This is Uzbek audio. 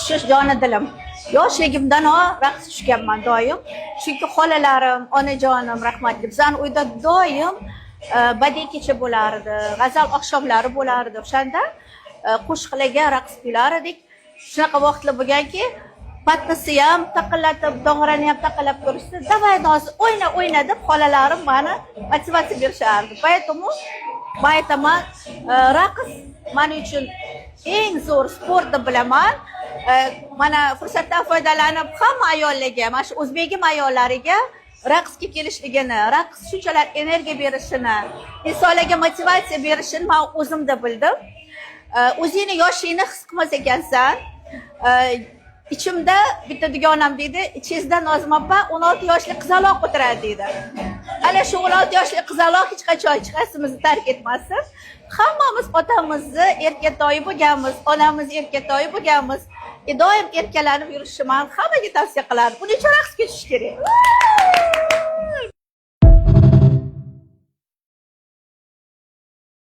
tushish joni dilim. Yoshligimdan raqs tushganman doim. Chunki xolalarim, onajonim rahmatli bizani uyda doim badiiy kecha bo'lardi, g'azal oqshomlari bo'lardi. O'shanda qo'shiqlarga raqs kular edik. Shunaqa vaqtlar bo'lganki, patnisi ham taqillatib, dog'rani ham taqillab ko'rishdi. Davay nozi o'yna deb xolalarim meni motivatsiya berishardi. Baytaman raqs men uchun eng zo'r sport deb bilaman. Mana fursatdan foydalanib hamma ayollarga, mana shu o'zbegim ayollariga raqsga kelishligini, raqs shunchalar energiya berishini, insonlarga motivatsiya berishini men o'zimda bildim. O'zingni yoshingni his qilmas ekansan, ichimda bitta dugonam deydi, ichingizda Nozim opa 16 yoshli qizaloq o'tiradi deydi. Ana shu 16 yoshli qizaloq hech qachon hech qaysimizni tark etmasin. Hammamiz otamizni erkatoyi bo'lganmiz, onamiz erkatoyi bo'lganmiz. Doim erkalanib yurishni men hammaga tavsiya qilaman. Buning uchun raqsga tushish kerak.